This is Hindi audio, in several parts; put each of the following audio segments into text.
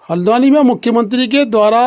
हल्द्वानी में मुख्यमंत्री के द्वारा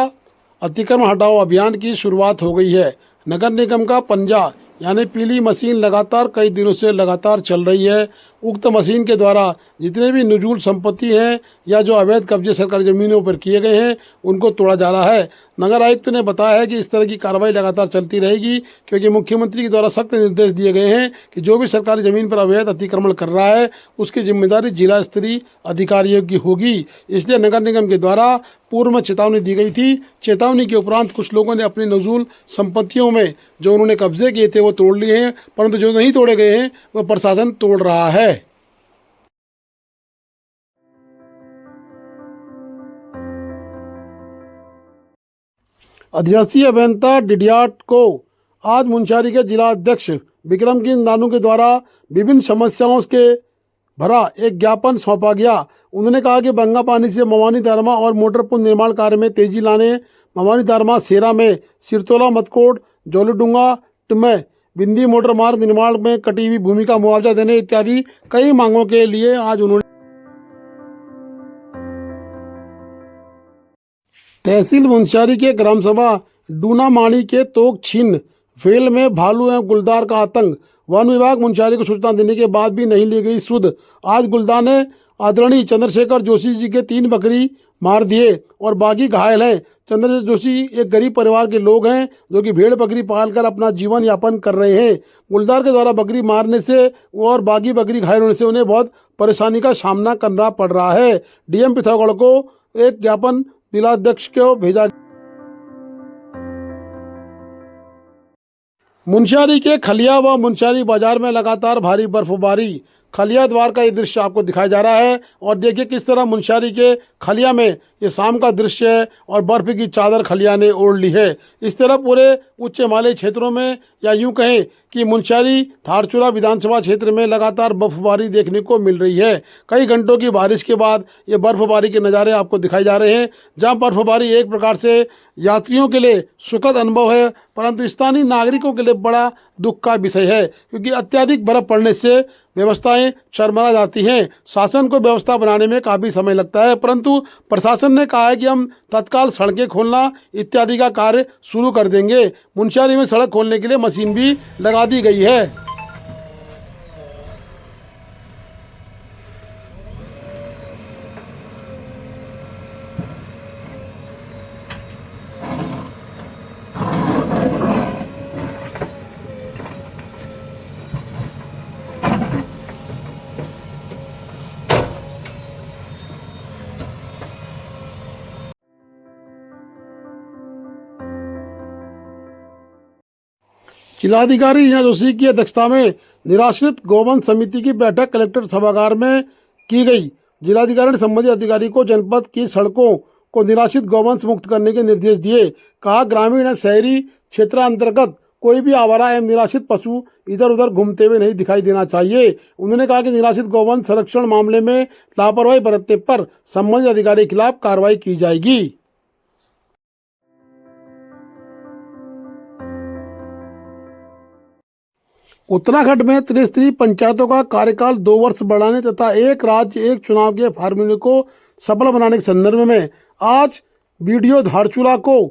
अतिक्रमण हटाओ अभियान की शुरुआत हो गई है। नगर निगम का पंजा यानी पीली मशीन लगातार कई दिनों से लगातार चल रही है। उक्त मशीन के द्वारा जितने भी निजूल संपत्ति हैं या जो अवैध कब्जे सरकारी ज़मीनों पर किए गए हैं उनको तोड़ा जा रहा है। नगर आयुक्त ने बताया है कि इस तरह की कार्रवाई लगातार चलती रहेगी, क्योंकि मुख्यमंत्री के द्वारा सख्त निर्देश दिए गए हैं कि जो भी सरकारी ज़मीन पर अवैध अतिक्रमण कर रहा है उसकी जिम्मेदारी जिला स्तरीय अधिकारियों की होगी। इसलिए नगर निगम के द्वारा पूर्व में चेतावनी दी गई थी। चेतावनी के उपरांत कुछ लोगों ने अपनी नजूल संपत्तियों में जो उन्होंने कब्जे किए थे वो तोड़ लिए हैं, परंतु जो नहीं तोड़े गए हैं वो प्रशासन तोड़ रहा है। आदिवासी अभियंता डिडियाट को आज मुंशियारी के जिला अध्यक्ष विक्रम किन दानू के द्वारा विभिन्न समस्याओं के भरा एक ज्ञापन सौंपा गया। उन्होंने कहा कि बंगा पानी से मवानी दारमा और मोटर पुल निर्माण कार्य में तेजी लाने, मवानी दारमा सेरा में सिरतोला मतकोट जोलीडूंगा में बिंदी मोटर मार्ग निर्माण में कटी हुई भूमि का मुआवजा देने इत्यादि कई मांगों के लिए आज उन्होंने तहसील मुंशियारी के ग्राम सभा डूनामाणी के तोक छीन फेल में भालू एवं गुलदार का आतंक। वन विभाग मुंशियारी को सूचना देने के बाद भी नहीं ली गई सुध। आज गुलदार ने आदरणीय चंद्रशेखर जोशी जी के 3 बकरी मार दिए और बाकी घायल हैं। चंद्रशेखर जोशी एक गरीब परिवार के लोग हैं जो कि भेड़ बकरी पालकर अपना जीवन यापन कर रहे हैं। गुलदार के द्वारा बकरी मारने से और बाकी बकरी घायल होने से उन्हें बहुत परेशानी का सामना करना पड़ रहा है। डीएम पिथौरागढ़ को एक ज्ञापन जिलाध्यक्ष को भेजा। मुंशियारी के खलिया व मुंशियारी बाजार में लगातार भारी बर्फबारी। खलिया द्वार का ये दृश्य आपको दिखाया जा रहा है और देखिए किस तरह मुंशियारी के खलिया में ये शाम का दृश्य है और बर्फ की चादर खलिया ने ओढ़ ली है। इस तरह पूरे उच्च हिमालयी क्षेत्रों में या यूं कहें कि मुंशियारी धारचूला विधानसभा क्षेत्र में लगातार बर्फबारी देखने को मिल रही है। कई घंटों की बारिश के बाद ये बर्फबारी के नज़ारे आपको दिखाए जा रहे हैं, जहां बर्फबारी एक प्रकार से यात्रियों के लिए सुखद अनुभव है, परंतु स्थानीय नागरिकों के लिए बड़ा दुख का विषय है, क्योंकि अत्यधिक बर्फ पड़ने से व्यवस्थाएं चरमरा जाती हैं। शासन को व्यवस्था बनाने में काफ़ी समय लगता है, परंतु प्रशासन ने कहा है कि हम तत्काल सड़कें खोलना इत्यादि का कार्य शुरू कर देंगे। मुंशियारी में सड़क खोलने के लिए मशीन भी लगा दी गई है। जिलाधिकारी रीना जोशी की अध्यक्षता में निराश्रित गौवंश समिति की बैठक कलेक्टर सभागार में की गई। जिलाधिकारी ने संबंधित अधिकारी को जनपद की सड़कों को निराश्रित गौवंश मुक्त करने के निर्देश दिए। कहा, ग्रामीण या शहरी क्षेत्रांतर्गत कोई भी आवारा एवं निराश्रित पशु इधर उधर घूमते हुए नहीं दिखाई देना चाहिए। उन्होंने कहा कि निराश्रित गौवंश संरक्षण मामले में लापरवाही बरतने पर संबंधित अधिकारी के खिलाफ कार्रवाई की जाएगी। उत्तराखंड में त्रिस्तरीय पंचायतों का कार्यकाल 2 वर्ष बढ़ाने तथा एक राज्य एक चुनाव के फार्मूले को सफल बनाने के संदर्भ में आज बीडीओ धारचूला को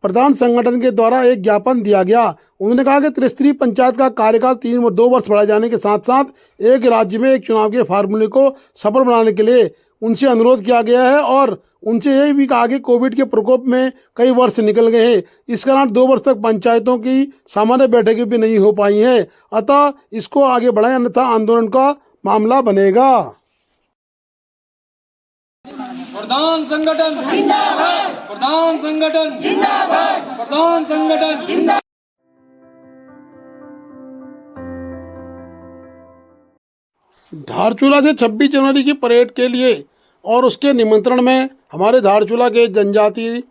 प्रधान संगठन के द्वारा एक ज्ञापन दिया गया। उन्होंने कहा कि त्रिस्तरीय पंचायत का कार्यकाल 2 वर्ष बढ़ाए जाने के साथ साथ एक राज्य में एक चुनाव के फार्मूले को सफल बनाने के लिए उनसे अनुरोध किया गया है और उनसे यही भी कहा कि कोविड के प्रकोप में कई वर्ष निकल गए हैं, इस कारण 2 वर्ष तक पंचायतों की सामान्य बैठकें भी नहीं हो पाई हैं, अतः इसको आगे बढ़ाएं अन्यथा आंदोलन का मामला बनेगा। प्रधान संगठन जिंदाबाद, प्रधान संगठन जिंदाबाद, प्रधान संगठन जिंदाबाद। धारचूला से 26 जनवरी की परेड के लिए और उसके निमंत्रण में हमारे धारचूला के जनजातीय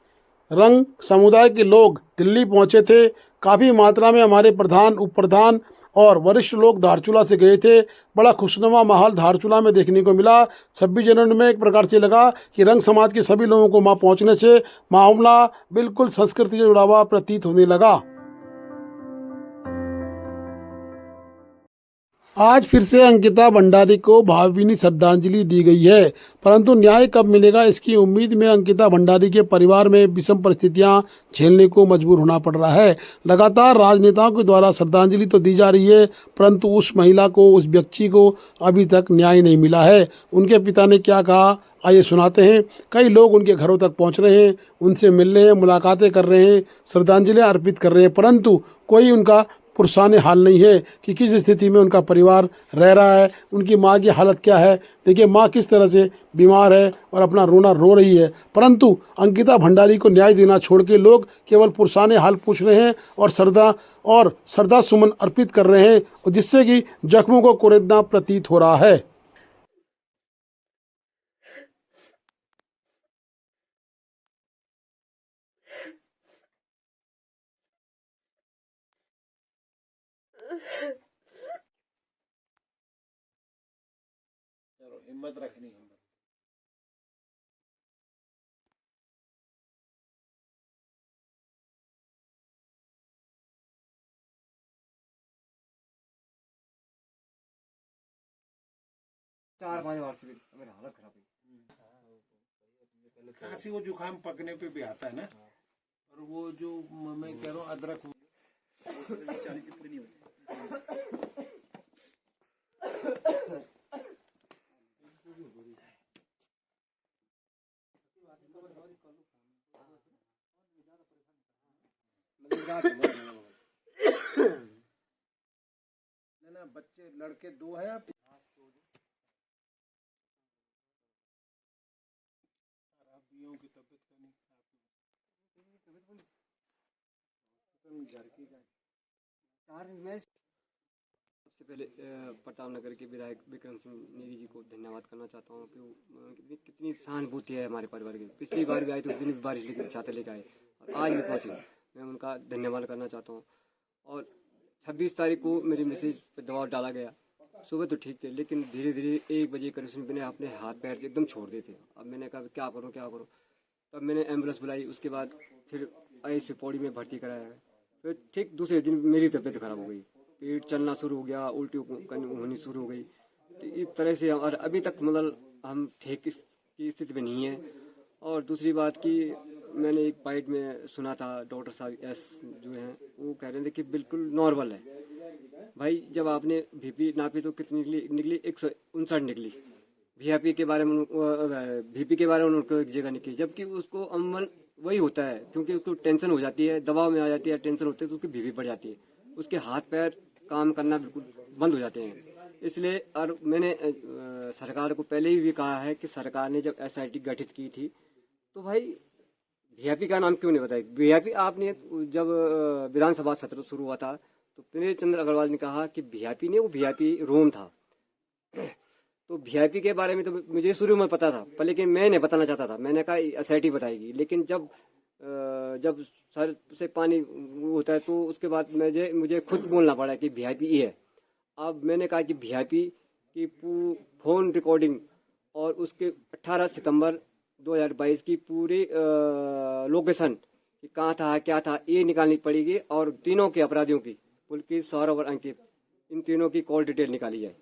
रंग समुदाय के लोग दिल्ली पहुंचे थे। काफ़ी मात्रा में हमारे प्रधान, उप प्रधान और वरिष्ठ लोग धारचूला से गए थे। बड़ा खुशनुमा माहौल धारचूला में देखने को मिला। 26 जनवरी में एक प्रकार से लगा कि रंग समाज के सभी लोगों को वहाँ पहुँचने से मामला बिल्कुल संस्कृति से जुड़ा हुआ प्रतीत होने लगा। आज फिर से अंकिता भंडारी को भावभीनी श्रद्धांजलि दी गई है, परंतु न्याय कब मिलेगा इसकी उम्मीद में अंकिता भंडारी के परिवार में विषम परिस्थितियां झेलने को मजबूर होना पड़ रहा है। लगातार राजनेताओं के द्वारा श्रद्धांजलि तो दी जा रही है, परंतु उस महिला को, उस व्यक्ति को अभी तक न्याय नहीं मिला है। उनके पिता ने क्या कहा, आइए सुनाते हैं। कई लोग उनके घरों तक पहुंच रहे हैं, उनसे मिल रहे हैं, मुलाकातें कर रहे हैं, श्रद्धांजलियां अर्पित कर रहे हैं, परंतु कोई उनका पुरसाने हाल नहीं है कि किस स्थिति में उनका परिवार रह रहा है, उनकी माँ की हालत क्या है। देखिए माँ किस तरह से बीमार है और अपना रोना रो रही है, परंतु अंकिता भंडारी को न्याय देना छोड़ के लोग केवल पुरसाने हाल पूछ रहे हैं और श्रद्धा सुमन अर्पित कर रहे हैं, जिससे कि जख्मों को कुरेदना प्रतीत हो रहा है। हिम्मत रखनी हिम्मत। चार पांच बार से मेरी हालत खराब हुई। खांसी वो जुकाम पकने पे भी आता है ना, और वो जो मैं कह रहा हूँ अदरक ना, बच्चे लड़के दो हैं आप की तबीयत का नहीं, घर की सबसे पहले प्रताप नगर के विधायक विक्रम सिंह नेगी जी को धन्यवाद करना चाहता हूँ कि कितनी सहानुभूति है हमारे परिवार की। पिछली बार भी आए तो उस दिन भी बारिश लेकर छाते लेकर आए और आज भी पहुँचे, मैं उनका धन्यवाद करना चाहता हूँ। और 26 तारीख को मेरी मैसेज पर दबाव डाला गया। सुबह तो ठीक थे, लेकिन धीरे धीरे 1 बजे करीब मैंने अपने हाथ पैर एकदम छोड़ दिए थे। अब मैंने कहा क्या करूँ। तब मैंने एम्बुलेंस बुलाई, उसके बाद फिर ICU पौड़ी में भर्ती कराया। फिर ठीक दूसरे दिन मेरी तबीयत खराब हो गई, पेट चलना शुरू हो गया, उल्टी होनी शुरू हो गई। तो इस तरह से और अभी तक मतलब हम ठीक की स्थिति में नहीं है। और दूसरी बात कि मैंने एक बाइट में सुना था, डॉक्टर साहब जो हैं वो कह रहे थे कि बिल्कुल नॉर्मल है। भाई जब आपने BP नापी तो कितनी निकली 159 निकली। VIP के बारे में उनको एक जगह निकली, जबकि उसको अमूमन वही होता है, क्योंकि उसको टेंशन हो जाती है, दबाव में आ जाती है, टेंशन होती है तो उसकी BP बढ़ जाती है, उसके हाथ पैर काम करना बिल्कुल बंद हो जाते हैं। इसलिए और मैंने सरकार को पहले ही भी कहा है कि सरकार ने जब SIT गठित की थी तो भाई VIP का नाम क्यों नहीं बताया। VIP आपने जब विधानसभा सत्र शुरू हुआ था तो प्रेम चंद्र अग्रवाल ने कहा कि VIP ने वो VIP रोम था। तो VIP के बारे में तो मुझे शुरू में पता था, पर लेकिन मैं नहीं बताना चाहता था। मैंने कहा SIT बताएगी, लेकिन जब सर से पानी होता है तो उसके बाद मुझे खुद बोलना पड़ा कि VIP है। अब मैंने कहा कि VIP की फोन रिकॉर्डिंग और उसके 18 सितंबर 2022 की पूरी लोकेशन कि कहाँ था क्या था ये निकालनी पड़ेगी, और तीनों के अपराधियों की, पुलकित, सौरभ और अंकित, इन तीनों की कॉल डिटेल निकाली जाए।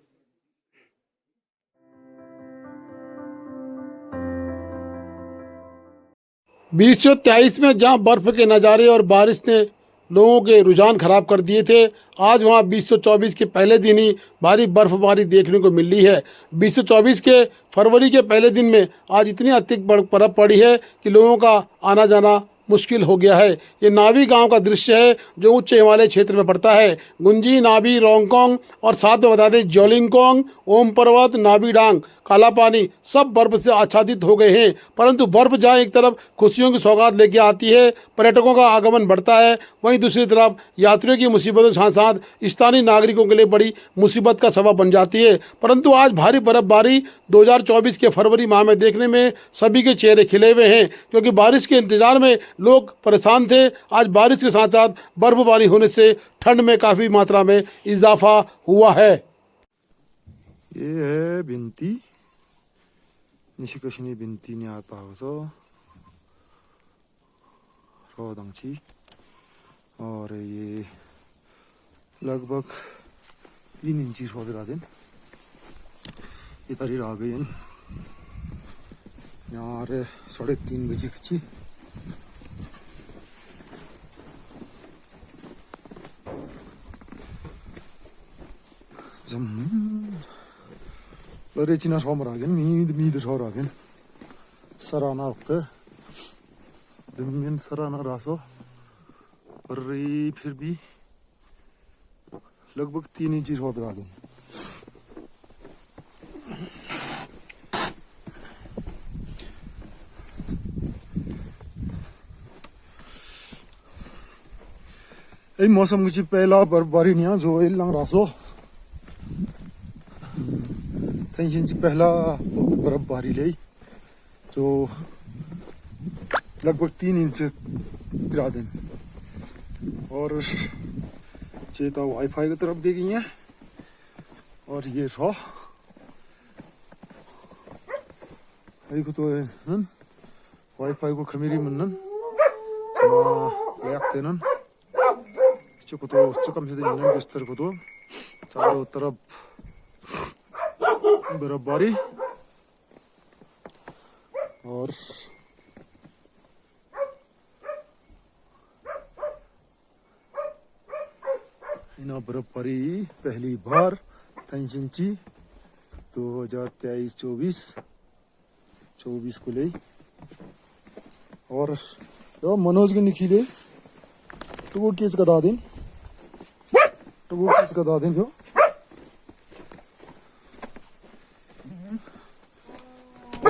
2023 में जहां बर्फ के नज़ारे और बारिश ने लोगों के रुझान खराब कर दिए थे, आज वहां 2024 के पहले दिन ही भारी बर्फबारी देखने को मिल रही है। 2024 के फरवरी के पहले दिन में आज इतनी अत्यधिक बर्फ पड़ी है कि लोगों का आना जाना मुश्किल हो गया है। ये नावी गांव का दृश्य है जो उच्च हिमालय क्षेत्र में पड़ता है। गुंजी, नावी, रोंगकोंग और साथ में बता दें जोलिंगकोंग, ओम पर्वत, नावी डांग, काला पानी सब बर्फ से आच्छादित हो गए हैं। परंतु बर्फ जहाँ एक तरफ खुशियों की सौगात लेके आती है, पर्यटकों का आगमन बढ़ता है, वहीं दूसरी तरफ यात्रियों की मुसीबतों के साथ साथ स्थानीय नागरिकों के लिए बड़ी मुसीबत का सबब बन जाती है। परंतु आज भारी बर्फबारी 2024 के फरवरी माह में देखने में सभी के चेहरे खिले हुए हैं, क्योंकि बारिश के इंतजार में लोग परेशान थे। आज बारिश के साथ साथ बर्फबारी होने से ठंड में काफ़ी मात्रा में इजाफा हुआ है। ये है बिनती, निशिकशनी बिनती ने आता हो सो रोदंगची, और ये लगभग तीन इंची सोबेरा दिन इधर ही आ गए यार 3:30 बजे खची जम लरेचिना सोमरागन मीद सोरागन सराना वक्त दिन सराना रासो और फिर भी लगभग 3 इंची सोबेरा दिन ये मौसम की पहला बर्फबारी नहीं जो लंग रासो पहला बर्फबारी ले जो लगभग 3 इंच गिरा दिन और चेता वाईफाई की तरफ दे गई है और ये रहा को तो वाईफाई को खमीरी मनन लगते नन को तो कम से बिस्तर को तो चारों तरफ बर्फबारी और इना बर्फबारी पहली बार 3 इंची 2023-24 को ले और यो मनोज के निखिले तो वो किस का दादिन यो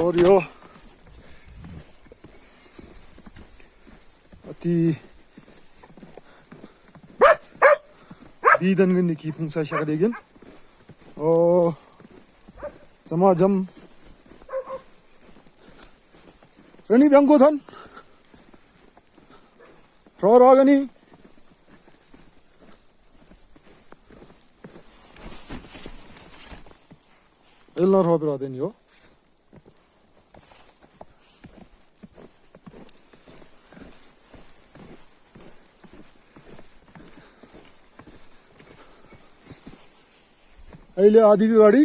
और यो अति बीदन के निकी पुंसा शक देगिन ओ जमा जम रनी ब्यांको थन रोरागनी एलना रोबरा देन यो अहिले आधी की गाड़ी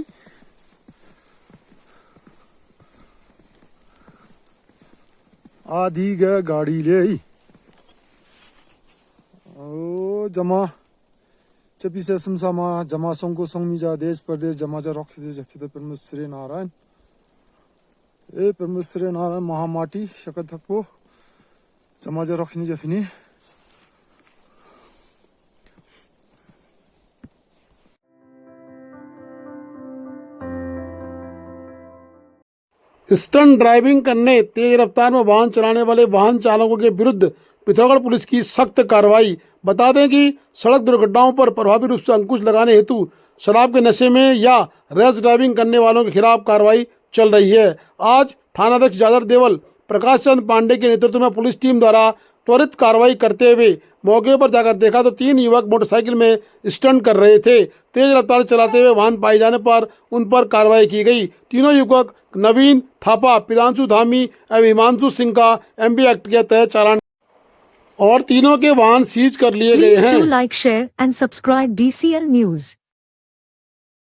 गाड़ी ले ओ जमा चपी से समसामा जमा सोंको सोंगमीजा देश प्रदेश जमा जा रखी दे जफिद परमेश्वरी नारायण ए परमेश्वरी नारायण महामाटी शकत थपो जमा जा रखनी जफिनी स्टंट ड्राइविंग करने, तेज रफ्तार में वाहन चलाने वाले वाहन चालकों के विरुद्ध पिथौरागढ़ पुलिस की सख्त कार्रवाई। बता दें कि सड़क दुर्घटनाओं पर प्रभावी रूप से अंकुश लगाने हेतु शराब के नशे में या रैश ड्राइविंग करने वालों के खिलाफ कार्रवाई चल रही है। आज थानाध्यक्ष जादर देवल प्रकाश चंद पांडे के नेतृत्व में पुलिस टीम द्वारा त्वरित कार्रवाई करते हुए मौके पर जाकर देखा तो 3 युवक मोटरसाइकिल में स्टंट कर रहे थे। तेज रफ्तार चलाते हुए वाहन पाए जाने पर उन पर कार्रवाई की गई। तीनों युवक नवीन थापा, प्रियांशु धामी एवं हिमांशु सिंह का MB एक्ट के तहत चालान और तीनों के वाहन सीज कर लिए गए हैं। Please do like, share and subscribe DCL News.